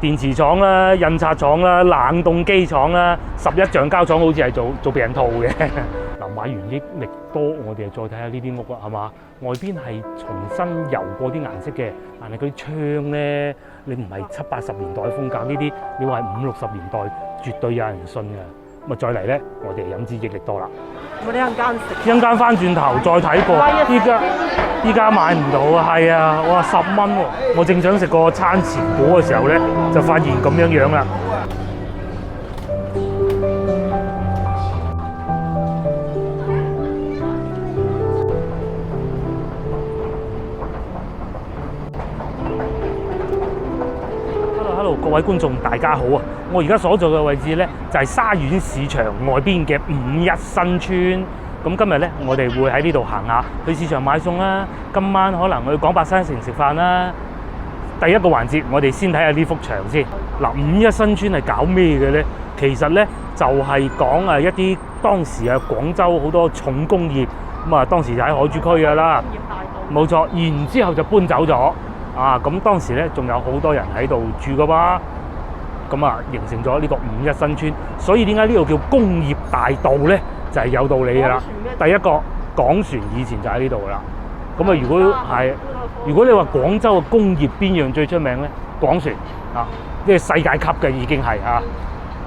電池廠啦、印刷廠啦、冷凍機廠啦、11橡膠廠好似係做避孕套嘅。嗱，買完益力多，我哋再睇下呢啲屋啦，係嘛？外邊係重新油過啲顏色嘅，但係佢啲窗咧，你唔係70、80年代風格呢啲，你話係50、60年代，絕對有人信嘅。咁啊，再嚟咧，我哋飲支益力多啦。我哋一陣間食，一陣間翻轉頭再睇過，依家買唔到啊，係啊，哇10蚊喎！我正想食個餐前果嘅時候咧，就發現咁樣樣啦。Hello， 各位觀眾大家好啊！我而家所在嘅位置咧就係沙苑市場外邊嘅51新村。咁今日咧，我哋會喺呢度行下，去市場買餸啦。今晚可能去廣百山城食飯啦。第一個環節，我哋先睇下呢幅牆先。嗱，51新村係搞咩嘅咧？其實咧就係講一啲當時廣州好多重工業，咁啊當時就喺海珠區㗎啦。冇錯，然之後就搬走咗。咁當時咧仲有好多人喺度住㗎噃。咁啊形成咗呢個51新村。所以點解呢度叫工業大道咧？就係有道理㗎啦。第一個港船以前就喺呢度㗎啦。咁啊，如果你話廣州嘅工業邊樣最出名咧，廣船啊，即係世界級嘅已經係啊，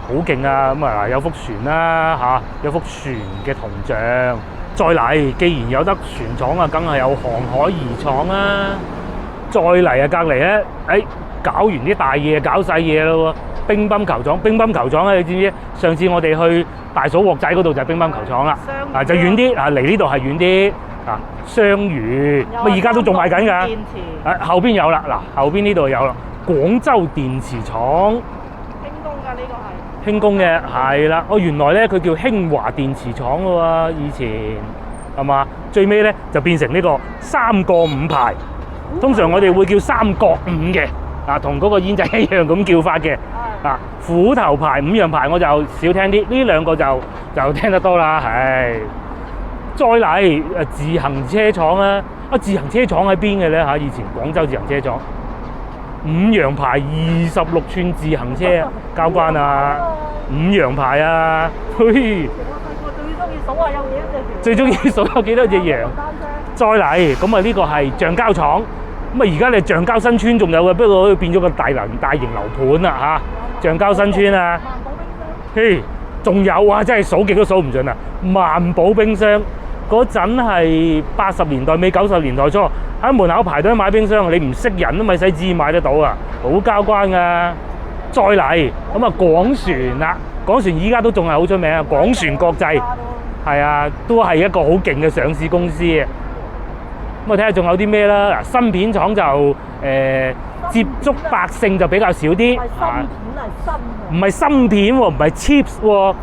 好勁啊！咁啊有幅船啦有幅船嘅銅像。再嚟，既然有得船廠啊，梗係有航海儀廠啦。再嚟隔離咧，搞完啲大嘢，搞細嘢咯喎！乒乓球廠，你知唔知？上次我哋去大嫂鑊仔嗰度就係乒乓球廠啦，就遠啲離呢度係遠啲雙魚，而家都仲賣緊㗎。後邊有啦，後邊呢度有啦，廣州電池廠。輕工㗎呢個係。輕工嘅係啦，原來咧佢叫興華電池廠㗎喎，以前係嘛？最尾咧就變成呢個3個5牌。通常我哋會叫3角5嘅，同嗰個煙仔一樣咁叫法嘅。虎頭牌、5羊牌我就少聽啲，呢兩個就聽得多啦。再嚟自行車廠啦，自行車廠喺邊嘅咧？以前廣州自行車廠，5羊牌26寸自行車交關啊，5羊牌啊，嘿！最中意數有幾多隻羊？再嚟咁啊！呢個係橡膠廠。咁而家你橡膠新村仲有嘅，不過變咗個大型樓盤啦橡膠新村啊，嘿，仲有啊，真係數極都數唔盡啊！萬寶冰箱嗰陣係80年代尾90年代初，喺門口排隊買冰箱，你唔識人都咪使旨意買得到啊，好交關噶。再嚟咁啊，廣船啦，廣船依家都仲係好出名啊，廣船國際係啊，都係一個好勁嘅上市公司啊。咁我睇下仲有啲咩啦？芯片廠就接觸百姓就比較少啲。唔係芯片喎，唔係 chips 喎，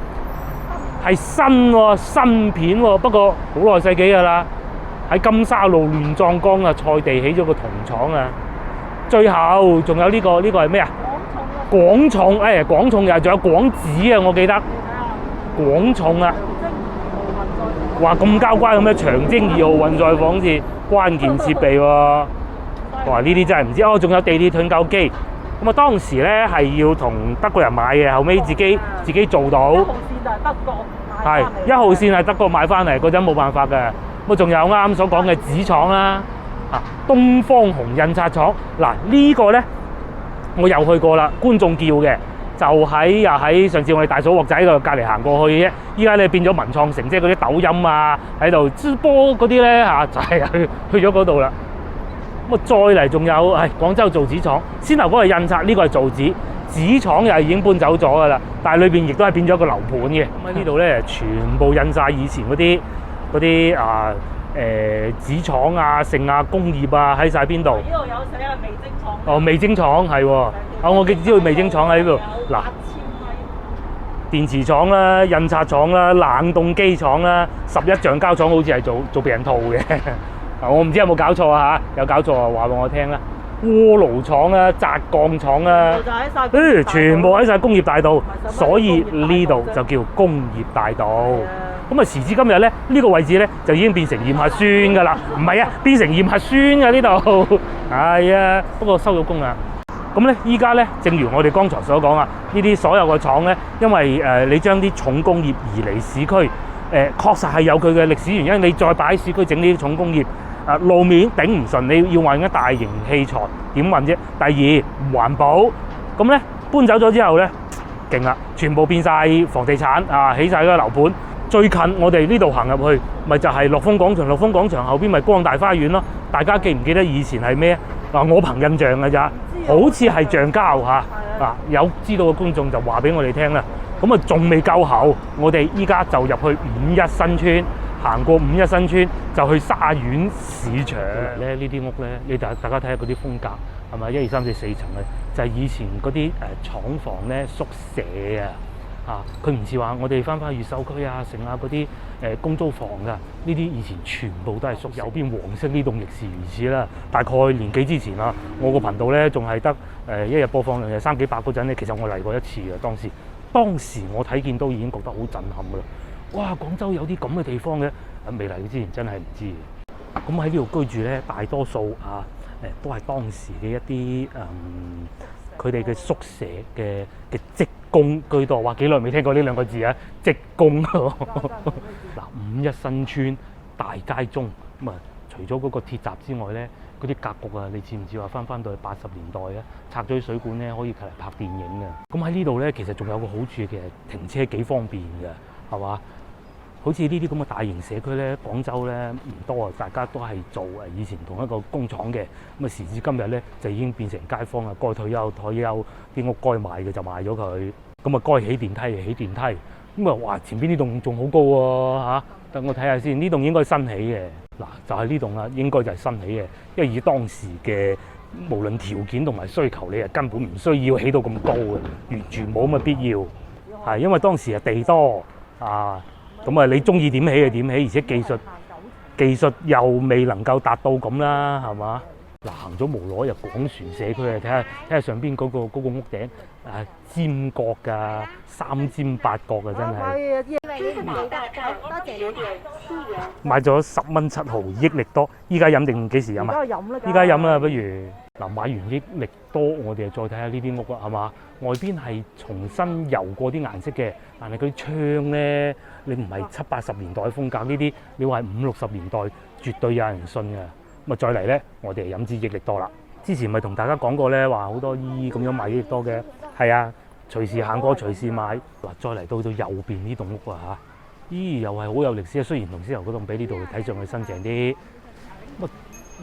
係新喎，芯片喎。不過好耐世紀㗎啦，喺金沙路亂葬崗啊，菜地起咗個銅廠啊。最後仲有呢個係咩啊？廣重廣重又仲有廣紙啊，我記得廣重啊。哇！咁交關咁嘅長征2號運載房似關鍵設備喎。哇！呢啲真係唔知。仲有地鐵盾構機。咁啊，當時咧係要同德國人買嘅，後尾自己做到。1號線就係德國買。1號線係德國買翻嚟，嗰陣冇辦法嘅。咁啊，仲有啱啱所講嘅紙廠啦，東方紅印刷廠。嗱，呢個咧我又去過啦，觀眾叫嘅。就又喺上次我哋大嫂鑊仔度隔離行過去嘅啫，依家咧變咗文創城，即係嗰啲抖音啊喺度直播嗰啲咧就係去咗嗰度啦。咁啊再嚟仲有廣州造紙廠，先頭嗰個印刷，呢個係造紙，紙廠又已經搬走咗噶啦，但係裏邊亦都係變咗個樓盤嘅。咁喺呢度咧全部印晒以前嗰啲紙廠啊、盛啊、工業啊喺晒邊度？呢度有寫係味精廠。味精廠係喎。我知道味精廠喺呢度。嗱，電池廠啦、印刷廠啦、冷凍機廠啦、11橡膠廠好似係做避孕套嘅。我唔知有冇搞錯啊嚇，有搞錯啊話俾我聽啦。鍋爐廠啦、軋鋼廠啦，全部喺晒工業大道，所以呢度就叫工業大道。咁啊，時至今日咧，呢個位置咧就已經變成驗核酸噶啦，唔係啊，變成驗核酸噶呢度。係啊，不過收咗工啦。咁咧，依家咧，正如我哋剛才所講啊，呢啲所有嘅廠咧，因為你將啲重工業移離市區，確實係有佢嘅歷史原因。你再擺喺市區整呢啲重工業，路面頂唔順，你要運緊大型器材點運啫？第二唔環保，咁咧搬走咗之後咧，勁啦，全部變晒房地產啊，起晒嗰個樓盤。最近我哋呢度行入去，咪就係樂豐廣場。樂豐廣場後邊咪光大花園咯。大家記唔記得以前係咩？嗱，我憑印象㗎咋，好似係橡膠嚇。嗱，有知道嘅觀眾就話俾我哋聽啦。咁啊，仲未夠厚，我哋依家就入去五一新村，行過五一新村就去沙苑市場咧。呢啲屋咧，你大家睇下嗰啲風格係咪？1、2、3、4、4層嘅，就係以前嗰啲廠房咧，宿舍啊。佢唔似話我哋翻越秀區啊、城啊嗰啲公租房㗎，呢啲以前全部都係宿舍。右邊黃色呢棟亦是如此啦。大概年幾之前啦，我個頻道咧仲係得一日播放量係3幾百嗰陣咧，其實我嚟過一次嘅。當時我睇見都已經覺得好震撼㗎啦。哇！廣州有啲咁嘅地方嘅，未嚟之前真係唔知嘅。咁喺呢度居住咧，大多數都係當時嘅一啲佢哋嘅宿舍嘅職工居多。哇！幾耐未聽過呢兩個字啊？職工嗱，五一新村大街中咁啊，除咗嗰個鐵閘之外咧，嗰啲格局啊，你知唔知話翻到去80年代啊？拆咗啲水管咧，可以嚟拍電影嘅。咁喺呢度咧，其實仲有個好處，其實停車幾方便嘅，係嘛？好似呢啲咁嘅大型社區咧，廣州咧唔多啊，大家都係做以前同一個工廠嘅，咁啊時至今日咧就已經變成街坊啦。該退休，啲屋該賣嘅就賣咗佢，咁啊該起電梯就起電梯，咁啊哇前邊呢棟仲好高喎嚇，等我睇下先，呢棟應該新起嘅，嗱就係呢棟啦，應該就係新起嘅，因為以當時嘅無論條件同埋需求，你係根本唔需要起到咁高嘅，完全冇咁嘅必要，係因為當時係地多啊。咁啊，你中意點起就點起，而且技術又未能夠達到咁啦，係嘛？嗱，行咗無耐入廣船社區啊，睇下上邊嗰個屋頂尖角㗎，3尖八角啊，真係。多謝你。買咗10蚊7毫益力多，依家飲定幾時飲啊？依家飲啦，不如嗱買完益力多，我哋再睇下呢啲屋啊，係嘛？外邊係重新油過啲顏色嘅，但係佢啲窗咧，你唔係70、80年代嘅風格，呢啲你話係50、60年代，絕對有人信嘅。咁啊，再嚟咧，我哋飲支益力多啦。之前咪同大家講過咧，話好多姨咁樣買益力多嘅，係啊，隨時行過隨時買。嗱，再嚟到右邊呢棟屋啊嚇，咦，又係好有歷史啊！雖然龍獅頭嗰棟比呢度睇上去新淨啲，咁啊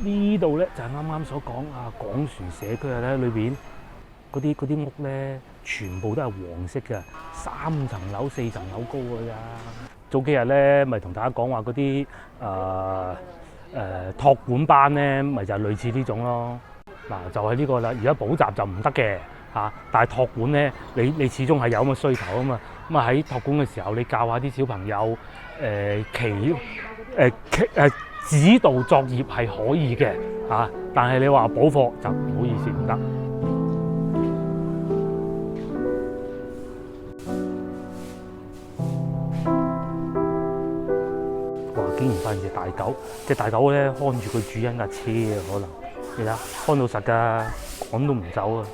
呢度咧就係啱啱所講啊廣船社區啊咧，裏邊嗰啲屋咧，全部都係黃色嘅，3層樓4層樓高㗎咋。早幾日咧，咪同大家講話嗰啲託管班咧，咪就係類似呢種咯。嗱，就係呢個啦。而家補習就唔得嘅嚇，但係託管咧，你始終係有咁嘅需求啊嘛。咁啊喺託管嘅時候，你教下啲小朋友指導作業係可以嘅嚇，但係你話補課就唔好意思唔得。竟然發現隻大狗，隻大狗咧看住佢主人架車啊，可能你睇看到實㗎，趕都唔走啊！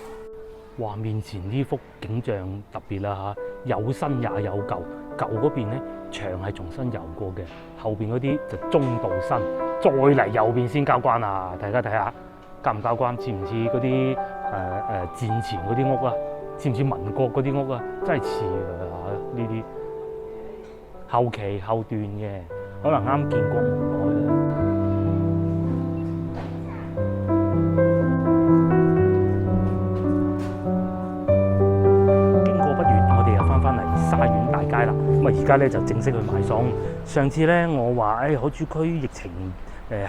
哇，面前呢幅景象特別啦嚇，有新也有舊，舊嗰邊咧牆係重新油過嘅，後邊嗰啲就中度新，再嚟右邊先交關啊！大家睇下交唔交關，似唔似嗰啲戰前嗰啲屋啊？似唔似民國嗰啲屋啊？真係似㗎嚇，呢啲後期後段嘅。可能啱建國唔耐啦。經過不遠，我哋又翻嚟沙苑大街啦。咁啊，而家咧就正式去買餸。上次咧我話海珠區疫情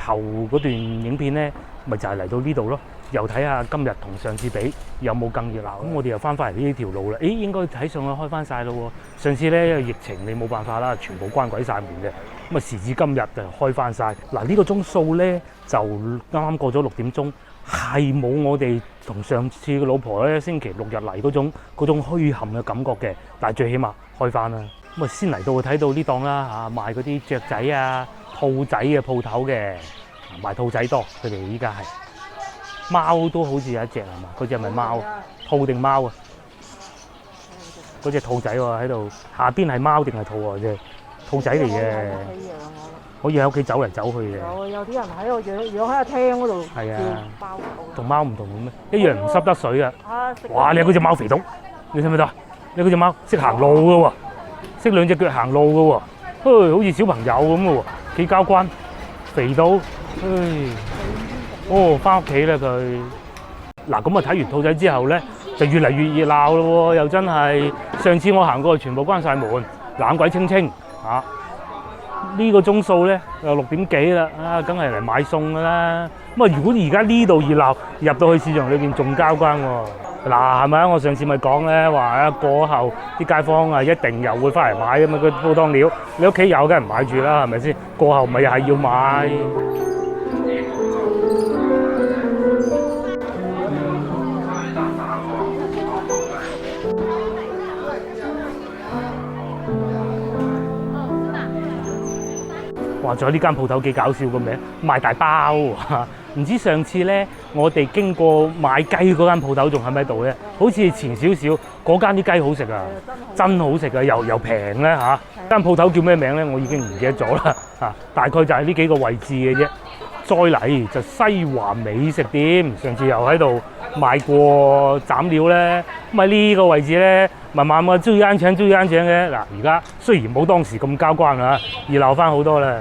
後嗰段影片咧，咪就係嚟到呢度咯。又睇下今日同上次比有冇更熱鬧。咁我哋又翻嚟呢條路啦。應該睇上去開翻晒咯喎。上次咧因為疫情你冇辦法啦，全部關鬼晒門嘅。咁啊，時至今日就開翻晒。嗱，呢個鐘數咧就啱啱過咗6點鐘，係冇我哋同上次嘅老婆咧星期6日嚟嗰種墟冚嘅感覺嘅。但係最起碼開翻啦。咁啊，先嚟到睇到呢檔啦嚇，賣嗰啲雀仔啊、兔仔嘅鋪頭嘅，賣兔仔多。佢哋依家係貓都好似有一隻係嘛？嗰隻係咪貓啊？兔定貓啊？嗰隻兔仔喎喺度，下邊係貓定係兔喎？啫，兔仔嚟嘅，可以喺屋企走嚟走去嘅。有啲人喺度養喺個廳嗰度。係啊，同貓唔同嘅咩？一樣唔濕得水啊！哇！你嗰隻貓肥到，你睇唔睇到？你嗰隻貓識行路嘅喎，識兩隻腳行路嘅喎，好似小朋友咁嘅喎，幾交關，肥到，翻屋企啦佢。嗱咁啊睇完兔仔之後咧，就越嚟越熱鬧咯喎，又真係上次我行過去全部關晒門，冷鬼清清啊！呢個鐘數咧又6點幾啦，梗係嚟買餸噶啦。咁啊，如果而家呢度熱鬧，入到去市場裏邊仲交關喎。嗱係咪啊？我上次咪講咧話過後啲街坊啊一定又會翻嚟買㗎嘛，個煲湯料你屋企有梗係唔買住啦，係咪先？過後咪又係要買。哇！仲有呢間鋪頭幾搞笑個名，賣大包喎。唔知上次咧，我哋經過買雞嗰間鋪頭仲喺唔喺度咧？好似前少少嗰間啲雞好食啊，真好食啊，又平咧嚇。間鋪頭叫咩名咧？我已經唔記得咗啦嚇。大概就係呢幾個位置嘅啫。再嚟就西華美食店，上次又喺度賣過斬料咧。咁喺呢個位置咧，慢慢啊追啱請嘅。嗱，而家雖然冇當時咁交關啊，熱鬧翻好多啦。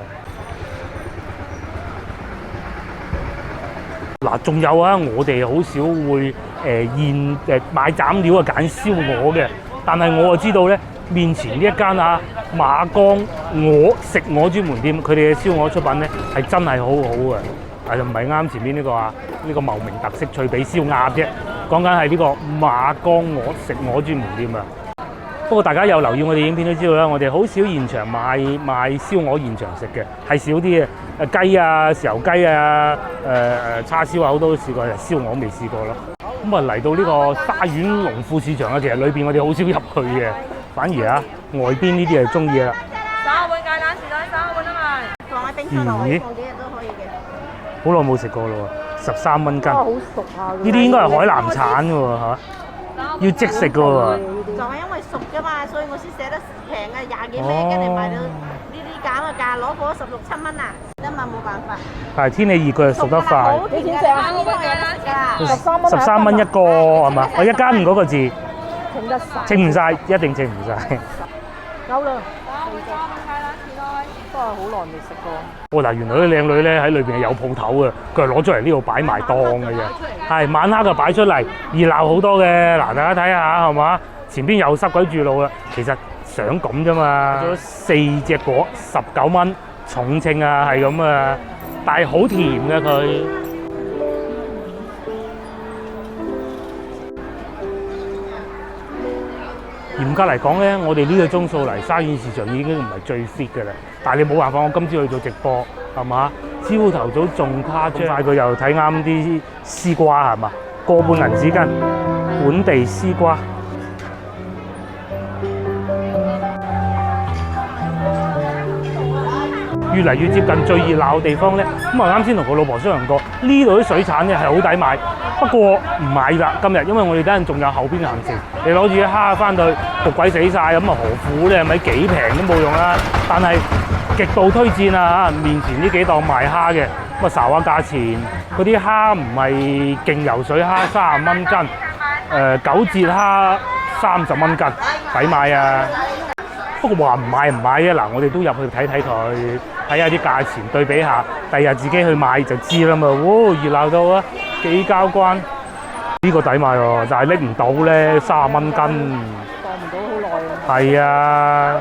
嗱，仲有啊，我哋好少會買斬料啊揀燒鵝嘅，但係我就知道咧，面前呢一間馬崗食鵝專門店，佢哋嘅燒鵝出品咧係真係好好嘅，但係唔係啱前面呢個茂名特色脆皮燒鴨啫，講緊係呢個馬崗食鵝專門店啊。不過大家有留意我哋影片都知道啦，我哋好少現場賣燒鵝現場食嘅，係少啲嘅。雞啊、豉油雞啊、叉燒啊，好多都試過，燒鵝未試過咯。咁啊嚟到呢個沙苑農富市場啊，其實裏邊我哋好少入去嘅，反而外邊呢啲係中意啦。3碗芥蘭薯仔，3碗啊嘛，放喺冰箱度，放幾日都可以嘅。好耐冇食過咯喎，13蚊斤。好熟啊！呢啲應該係海南產嘅喎嚇，要即食嘅喎。就係因為熟㗎嘛，所以我先捨得平啊，20幾蚊一斤嚟賣到呢啲減嘅價，攞貨16、7蚊啊，因為冇辦法。係天氣熱，佢就熟得快。幾錢隻啊？13蚊一個係嘛？我1加5嗰個字。稱得晒。稱唔晒，一定稱唔晒。夠啦。都係好耐未食過。嗱，原來啲靚女咧喺裏邊係有鋪頭嘅，佢係攞出嚟呢度擺埋檔嘅啫。係晚黑就擺出嚟，熱鬧好多嘅。嗱，大家睇下係嘛？前邊又塞鬼住路啦。其實想咁啫嘛。咗4隻果19蚊，重稱啊係咁啊，但係好甜嘅佢。嚴格嚟講咧，我哋呢個鐘數嚟沙苑市場已經唔係最 fit 嘅啦。但係你冇辦法，我今朝去做直播係嘛？朝頭早仲誇張，佢又睇啱啲絲瓜係嘛？1個半銀紙斤，本地絲瓜。越嚟越接近最熱鬧嘅地方咧，咁啊啱先同個老婆商量過，呢度啲水產咧係好抵買，不過唔買啦今日，因為我哋等陣仲有後邊嘅行程，你攞住啲蝦翻去焗鬼死晒，咁啊何苦咧？係咪幾平都冇用啦？但係極度推薦啊嚇！面前呢幾檔賣蝦嘅，咁啊查下價錢，嗰啲蝦唔係勁游水蝦30蚊斤，9節蝦30蚊斤，抵買啊！不過話唔買啊！嗱，我哋都入去睇睇佢，睇下啲價錢對比下，第日自己去買就知啦嘛。哇，熱鬧到啊，幾交關！呢個抵買喎，但係拎唔到咧，30蚊斤。放唔到好耐啊。係啊。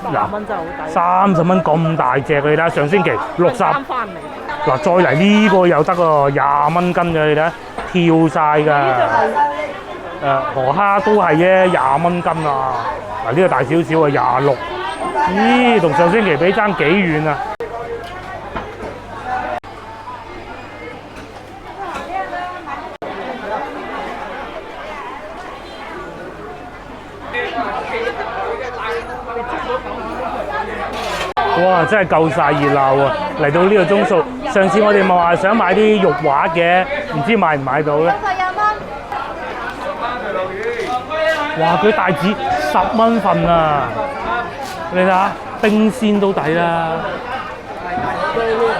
30蚊真係好抵。30蚊咁大隻，你睇下上星期60。嗱，再嚟呢個又得喎，20蚊斤嘅，你睇下跳晒㗎。河蝦都係啫，20蚊斤啊！嗱，呢個大少少啊，26。咦，同上星期比爭幾遠啊！哇！真係夠晒熱鬧啊！嚟到呢個鐘數，上次我哋咪話想買啲肉滑嘅，唔知買唔買到咧？哇！佢帶子10蚊份啊！你睇下，冰鮮都抵啦。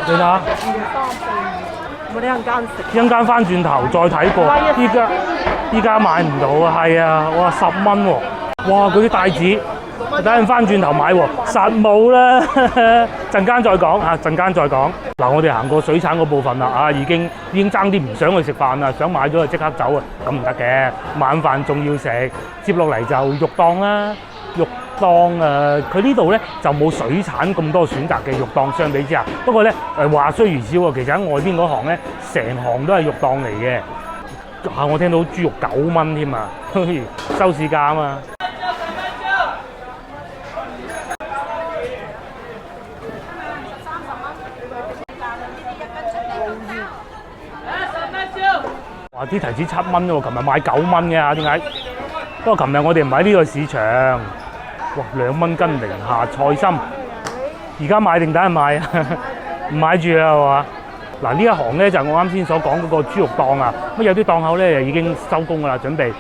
你睇下，我哋一陣間食。一陣間翻轉頭再睇過，依家買唔到啊！係啊，哇10蚊喎！哇！嗰啲帶子，等陣翻轉頭買喎，實冇啦。陣間再講啊，陣間再講。嗱，我哋行過水產嗰部分啦，啊，已經爭啲唔想去食飯啦，想買咗就即刻走啊，咁唔得嘅，晚飯仲要食。接落嚟就肉檔啦，肉檔佢呢度咧就冇水產咁多選擇嘅肉檔相比之下，不過咧話雖如此喎，其實喺外邊嗰行咧，成行都係肉檔嚟嘅。啊，我聽到豬肉9蚊添啊，收市價啊嘛。哇！啲提子7蚊喎，琴日買9蚊嘅，點解？不過琴日我哋唔喺呢個市場，哇2蚊斤零下菜心，而家買定等陣買啊？唔買住啦係嘛？嗱呢一行咧就我啱先所講嗰個豬肉檔啊，咁有啲檔口咧已經收工㗎啦，準備。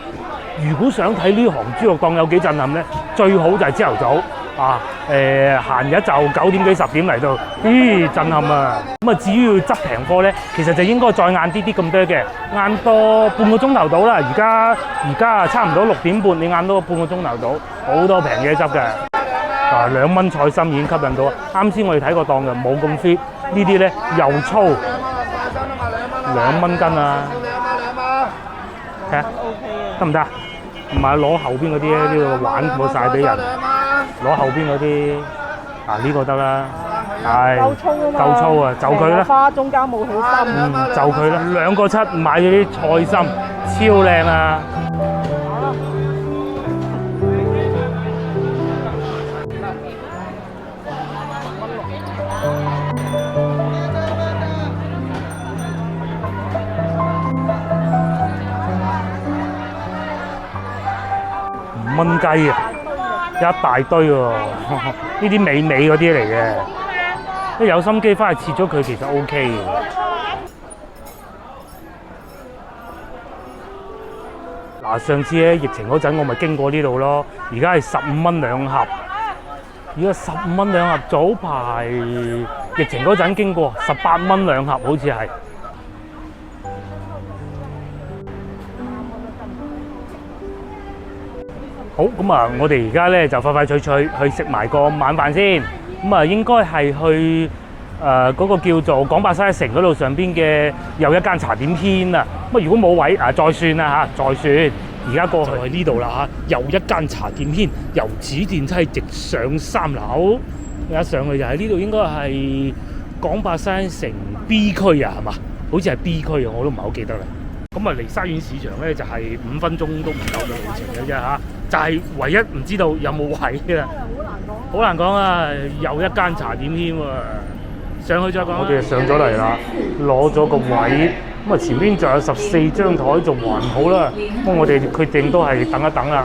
如果想睇呢行豬肉檔有幾震撼咧，最好就係朝頭早啊，閒日就9點幾10點嚟到，震撼啊！咁啊至於要執平貨咧，其實就應該再晏啲咁多嘅，晏多半個鐘頭到啦。而家差唔多6點半，你晏多半個鐘頭到，好多平嘢執嘅。啊2蚊菜心已經吸引到，啱先我哋睇個檔嘅冇咁 fit，呢啲咧又粗，2蚊斤啊！睇下得唔得？唔係攞後邊嗰啲咧，呢個玩冇晒俾人。攞後邊嗰啲，呢個得啦，係夠粗啊，就佢啦。花中間冇好深。就佢啦，2個7買咗啲菜心，超靚啊！5蚊雞啊！一大堆喎，呢啲美嗰啲嚟嘅，即有心機翻去切咗佢，其實 OK 嘅。嗱，上次咧疫情嗰陣，我咪經過呢度咯，而家係15蚊2盒，而家15蚊2盒，早排疫情嗰陣經過18蚊2盒，好似係。好咁啊！我哋而家咧就快脆去食埋個晚飯先。咁啊，應該係去嗰個叫做廣百西城嗰度上邊嘅又一間茶點軒啊。咁啊，如果冇位啊，再算啦嚇，再算。而家過去就係呢度啦嚇，又一間茶點軒，由此電梯直上3樓。一上去就喺呢度，應該係廣百西城 B 區啊，係嘛？好似係 B 區啊，我都唔係好記得啦。咁啊，離沙園市場咧就係5分鐘都唔夠嘅路程嘅啫嚇，就係唯一唔知道有冇位啦。好難講啊！又一間茶點添喎，上去再講。我哋上咗嚟啦，攞咗個位，咁啊前邊仲有14張台，仲還好啦。咁我哋決定都係等一等啦，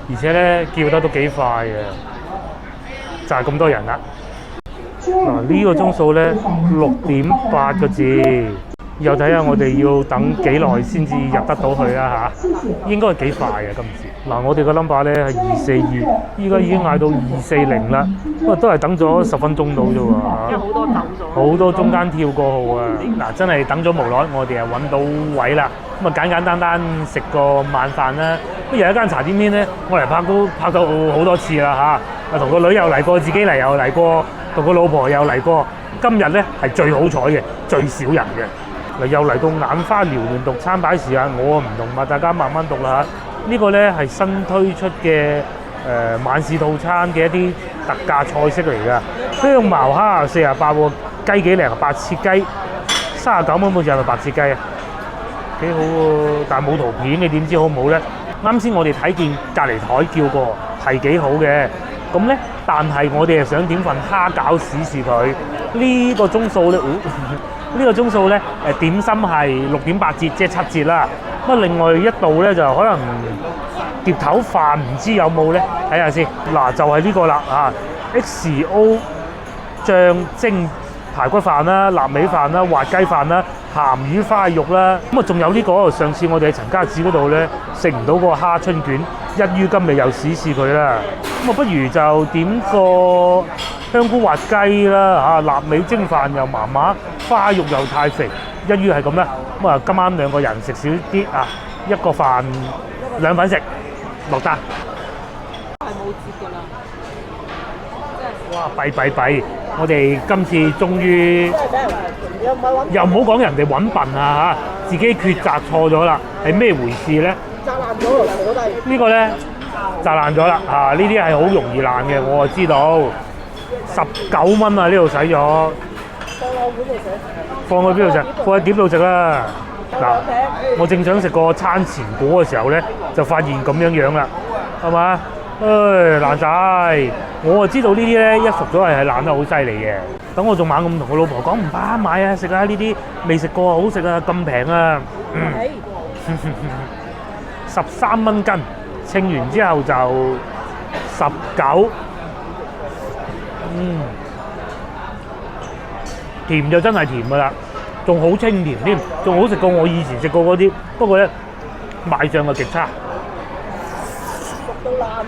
而且咧叫得都幾快嘅，就係咁多人啦。嗱呢個鐘數咧6點8個字。又睇下我哋要等幾耐先至入得到去啦嚇，應該係幾快嘅今次。嗱，我哋個 number 咧係242，依家已經嗌到240啦，不過都係等咗10分鐘到啫喎嚇。好多走咗，好多中間跳過號啊！嗱，真係等咗無耐，我哋又揾到位啦。咁啊簡簡單單食個晚飯啦。咁有一間茶點軒咧，我嚟拍到好多次啦嚇。同個女又嚟過，自己嚟又嚟過，同個老婆又嚟過。今日咧係最好彩嘅，最少人嘅。嗱，又嚟到眼花繚亂讀餐牌時間，我唔同嘛，大家慢慢讀啦嚇。呢個咧係新推出嘅晚市套餐嘅一啲特價菜式嚟㗎。香茅蝦48喎，雞幾靚啊，白切雞39蚊，好似係咪白切雞啊？幾好喎，但係冇圖片，你點知好唔好咧？啱先我哋睇見隔離台叫過係幾好嘅，咁咧，但係我哋係想點份蝦餃試試佢。呢個鐘數咧，呢個鐘數咧，點心係6點8折，即係7折啦。咁另外一道咧就可能碟頭飯，唔知有冇咧？睇下先。嗱，就係呢個啦嚇，XO 醬蒸排骨飯啦、臘味飯啦、滑雞飯啦、鹹魚花肉啦，咁啊仲有呢個上次我哋喺陳家祠嗰度咧食唔到嗰個蝦春卷，一於今日又試佢啦。咁啊不如就點個香菇滑雞啦嚇，臘味蒸飯又麻麻，花肉又太肥，一於係咁啦。咁啊今晚兩個人食少啲啊，一個飯兩份食落單。係冇折㗎啦，哇！弊！我哋今次終於又唔好講人哋揾笨啊嚇，自己抉擇錯咗啦，係咩回事咧？炸爛咗嚟坐低。呢個咧炸爛咗啦嚇，呢啲係好容易爛嘅，我就知道。19蚊啊，呢度使咗。放去邊度食？放喺碟度食啦。嗱，我正想食個餐前果嘅時候咧，就發現咁樣啦，係嘛？唉，爛晒！我就知道呢啲咧一熟咗係爛得好犀利嘅。等我仲猛咁同我老婆講唔怕買啊，食啊呢啲未食過好食啊，咁平啊！13蚊斤，稱完之後就19。甜就真係甜㗎啦，仲好清甜添，仲好食過我以前食過嗰啲。不過咧賣相就極差。熟到爛啊！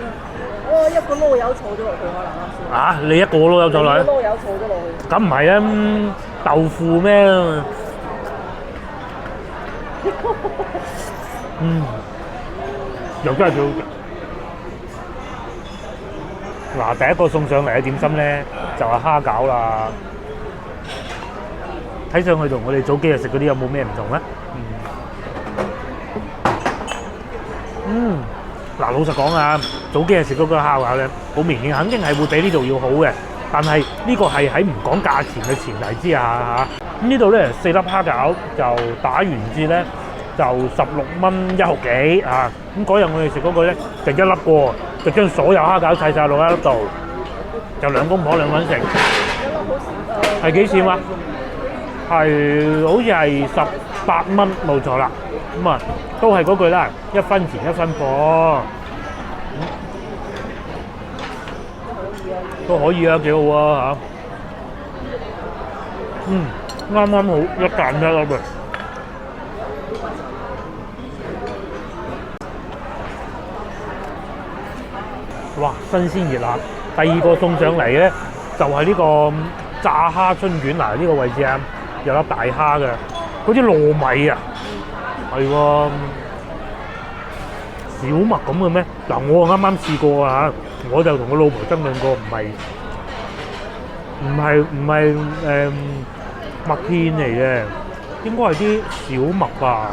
一個籮柚坐咗落去可能啱先。啊！你一個籮柚坐落去？一個籮柚坐咗落去。咁唔係啊，豆腐咩？又真係幾好食。嗱，第一個送上嚟嘅點心咧，就係蝦餃啦。睇上去同我哋早幾日食嗰啲有冇咩唔同咧？嗱，老實講啊，早幾日食嗰個蝦餃咧，好明顯肯定係會比呢度要好嘅。但係呢個係喺唔講價錢嘅前提之下嚇。咁呢度咧4粒蝦餃就打完折咧就16蚊1毫幾啊。咁嗰日我哋食嗰個咧就一粒過，就將所有蝦餃砌晒落一粒度，就兩公婆兩個人食。係幾錢啊？係好似係18蚊，冇錯啦。咁啊，都係嗰句啦，一分錢一分貨，都可以啊，幾好啊嚇。啱啱好一啖一粒啊！哇，新鮮熱辣！第二個送上嚟咧，就係呢個炸蝦春卷嗱，呢個位置啊，有粒大蝦嘅，嗰啲糯米啊，係喎，小麥咁嘅咩？嗱，我啱啱試過啊，我就同我老婆爭論過，唔係麥片嚟嘅，應該係啲小麥吧，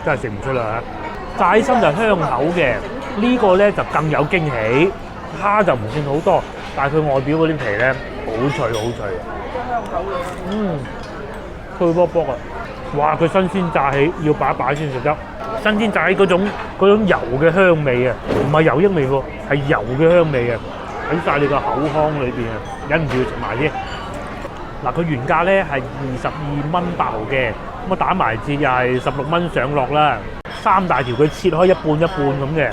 真係食唔出啦。炸起身就香口嘅，呢個咧就更有驚喜。蝦就唔算好多，但係佢外表嗰啲皮咧好脆好脆。香口嘅。脆卜卜啊！哇！佢新鮮炸起要擺一擺先食得。新鮮炸起嗰種油嘅香味啊，唔係油益味喎，係油嘅香味啊，喺晒你個口腔裏邊啊，忍唔住要食埋啫。嗱，佢原價咧係22蚊8毫嘅，咁啊打埋折又係16蚊上落啦。3大條佢切開一半一半咁嘅，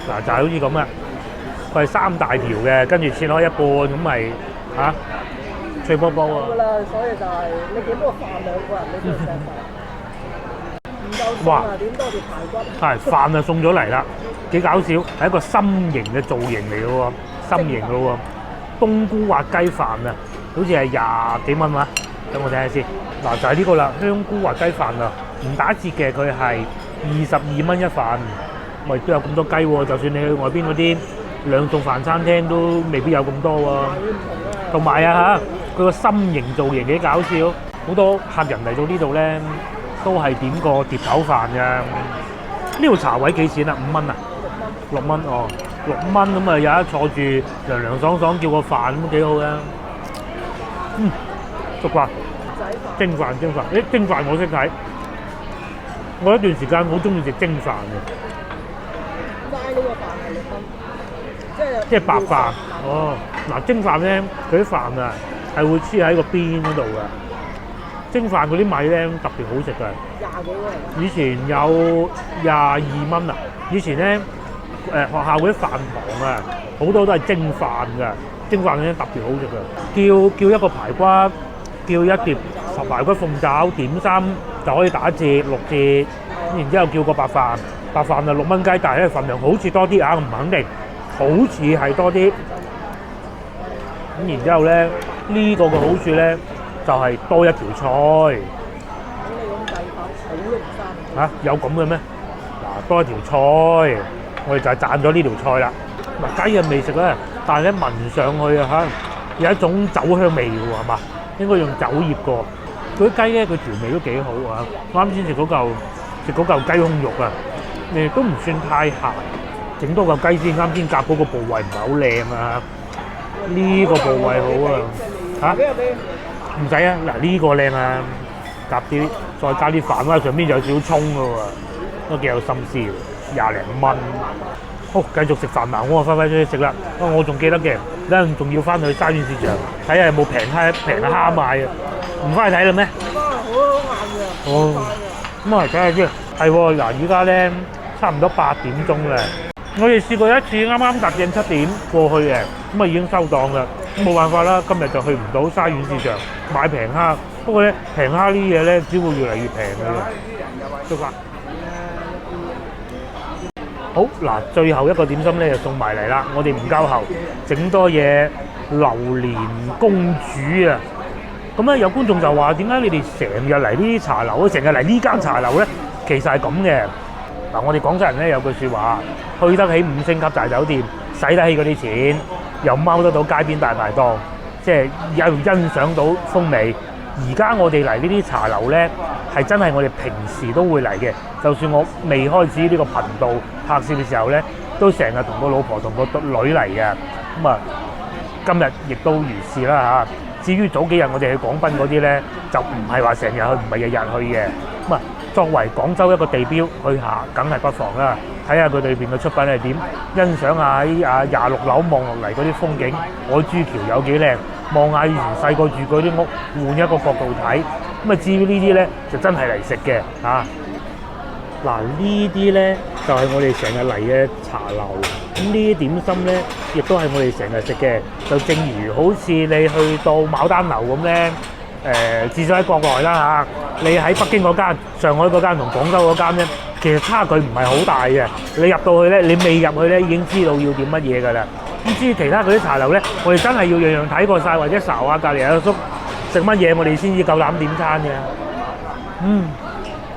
嗱就係好似咁啊，佢係3大條嘅，跟住切開一半咁咪嚇脆卜卜啊！所以就係你點個飯兩個人你都食飯，唔夠餸啊點多條排骨。係飯就送咗嚟啦，幾搞笑，係一個心形嘅造型嚟嘅喎，心形嘅喎，冬菇滑雞飯啊，好似係20幾蚊嘛，等我睇下先。嗱就係呢個啦，香菇滑雞飯啊，唔打折嘅，佢係22蚊一份，咪都有咁多雞喎。就算你去外邊嗰啲兩餸飯餐廳都未必有咁多喎。同埋啊嚇，佢個心形造型幾搞笑，好多客人嚟到呢度咧都係點個碟頭飯㗎。呢度茶位幾錢啊？5蚊啊？6蚊哦，6蚊咁啊，有得坐住涼涼爽爽叫個飯咁幾好嘅。粥飯、蒸飯。誒蒸飯我識睇。我一段時間好中意食蒸飯嘅，齋呢個飯係6蚊，即係白飯。哦，嗱蒸飯咧，佢啲飯啊係會黐喺個邊嗰度嘅。蒸飯嗰啲米咧特別好食嘅。20幾蚊。以前有22蚊啊！以前咧學校嗰啲飯堂啊，好多都係蒸飯㗎，蒸飯咧特別好食嘅。叫一個排骨叫一碟十排骨鳳爪點心就可以打折6折，然之後叫個白飯，白飯就6蚊雞，但係咧份量好似多啲啊，唔肯定，好似係多啲。咁然之後咧，呢個嘅好處咧就係多一條菜。嚇有咁嘅咩？嗱，多一條菜，我哋就係賺咗呢條菜啦。嗱，雞啊未食咧，但係咧聞上去啊嚇，有一種酒香味嘅喎，係嘛？應該用酒醃過。嗰啲雞咧，佢調味都幾好啊！啱先食嗰嚿雞胸肉啊，誒都唔算太鹹，整多嚿雞先。啱先夾嗰個部位唔係好靚啊，呢個部位好啊嚇，唔使啊！嗱呢個靚啊，夾啲再加啲飯啦，上邊有少少葱嘅喎，都幾有心思嘅，20零蚊。好，繼續食飯嗱，我快快出去食啦。我仲記得嘅，咧仲要翻去沙縣市場睇下有冇平蝦賣啊！唔翻去睇啦咩？哦，咁啊睇下先。係喎，嗱，而家咧差唔多8點鐘啦。我哋試過一次，啱啱搭正7點過去嘅，咁啊已經收檔啦。冇辦法啦，今日就去唔到沙縣市場買平蝦。不過咧，平蝦呢啲嘢咧，只會越嚟越平嘅喎。得啩？好嗱，最後一個點心咧就送埋嚟啦。我哋唔交後，整多嘢榴蓮公主啊！咁咧有觀眾就話：點解你哋成日嚟呢啲茶樓，成日嚟呢間茶樓咧？其實係咁嘅。嗱，我哋廣州人咧有句説話：去得起5星級大酒店，使得起嗰啲錢，又踎得到街邊大排檔，即係又欣賞到風味。而家我哋嚟呢啲茶樓咧，係真係我哋平時都會嚟嘅。就算我未開始呢個頻道拍攝嘅時候咧，都成日同個老婆同個女嚟嘅。咁啊，今日亦都如是啦嚇。至於早幾日我哋去廣賓嗰啲咧，就唔係話成日去，唔係日日去嘅。咁啊，作為廣州一個地標，去下梗係不妨啦。睇下佢裏邊嘅出品係點，欣賞下喺26樓望落嚟嗰啲風景，海珠橋有幾靚，望下以前細個住嗰啲屋，換一個角度睇。咁啊，至於呢啲咧，就真係嚟食嘅嚇。嗱，呢啲咧就係我哋成日嚟嘅茶樓。咁呢啲點心咧，亦都係我哋成日食嘅。就正如好似你去到牡丹樓咁咧，至少喺國內啦嚇，你喺北京嗰間、上海嗰間同廣州嗰間咧，其實差距唔係好大嘅。你入到去咧，你未入去咧已經知道要點乜嘢㗎啦。咁至於其他嗰啲茶樓咧，我哋真係要樣樣睇過晒，或者睄下隔離阿叔食乜嘢，我哋先至夠膽點餐嘅。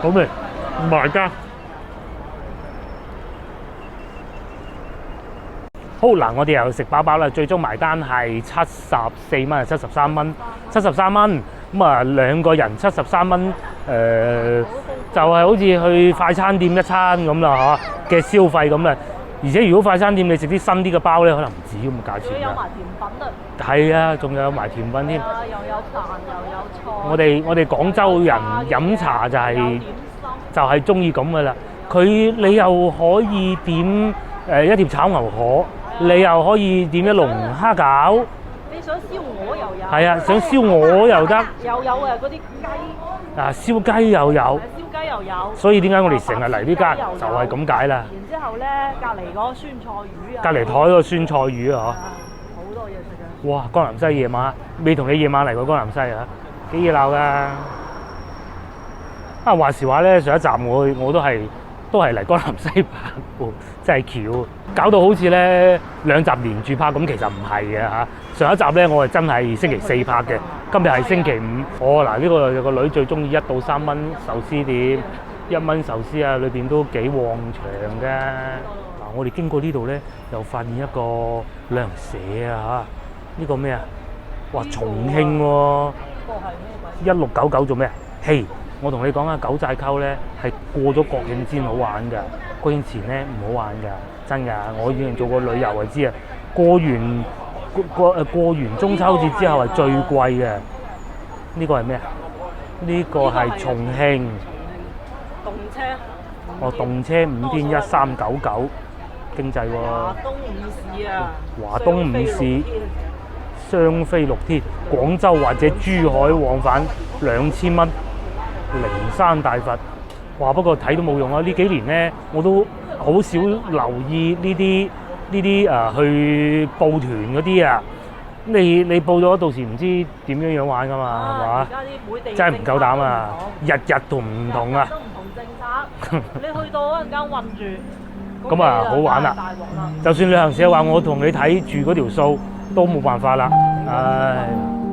好味，埋單。好嗱，我哋又食飽飽啦，最終埋單係74蚊，73蚊，73蚊。咁啊，兩個人73蚊，就係好似去快餐店一餐咁啦嚇嘅消費咁啦。而且如果快餐店你食啲新啲嘅包咧，可能唔止咁嘅價錢㗎。有埋甜品啊！係啊，仲有埋甜品添。又有飯又有菜。我哋廣州人飲茶就係中意咁噶啦。你又可以點一碟炒牛河，你又可以點一籠蝦餃。你想燒鵝又有。係啊，想燒鵝又得。又有嗰啲雞。燒雞又有。燒雞又有。所以點解我哋成日嚟呢間就係咁解啦。然之後咧，隔離嗰個酸菜魚啊。隔離台嗰個酸菜魚啊，好多嘢食嘅。哇！江南西夜晚未同你夜晚嚟過江南西啊，幾熱鬧㗎。話時話咧，上一集我都係嚟江南西拍喎，真係巧，搞到好似咧2集連住拍咁，其實唔係嘅嚇。上一集咧，我係真係星期4拍嘅，今日係星期5。嗱，呢個有個女最中意1到3蚊壽司店，1蚊壽司啊，裏邊都幾旺場㗎。嗱，我哋經過呢度咧，又發現一個旅行社啊嚇，呢個咩啊？哇，重慶喎，1699做咩啊？嘿！我同你講啊，九寨溝咧係過咗國慶先好玩㗎，國慶前咧唔好玩㗎，真㗎。我以前做過旅遊就知啊，過完中秋節之後係最貴嘅。呢個係咩啊？呢個係重慶動車。動車5天1399，經濟喎。華東午市啊！華東午市雙飛6天，廣州或者珠海往返2000蚊。靈山大佛，哇！不過睇都冇用啊！呢幾年咧，我都好少留意呢啲去報團嗰啲啊。你報咗，到時唔知點樣玩噶嘛，係嘛而？家啲每地真係唔夠膽啊！日日同唔同啊！都唔同政策，你去到嗰陣間韞住，咁啊好玩啦大鑊啦！就算旅行社話我同你睇住嗰條數，都冇辦法啦。唉。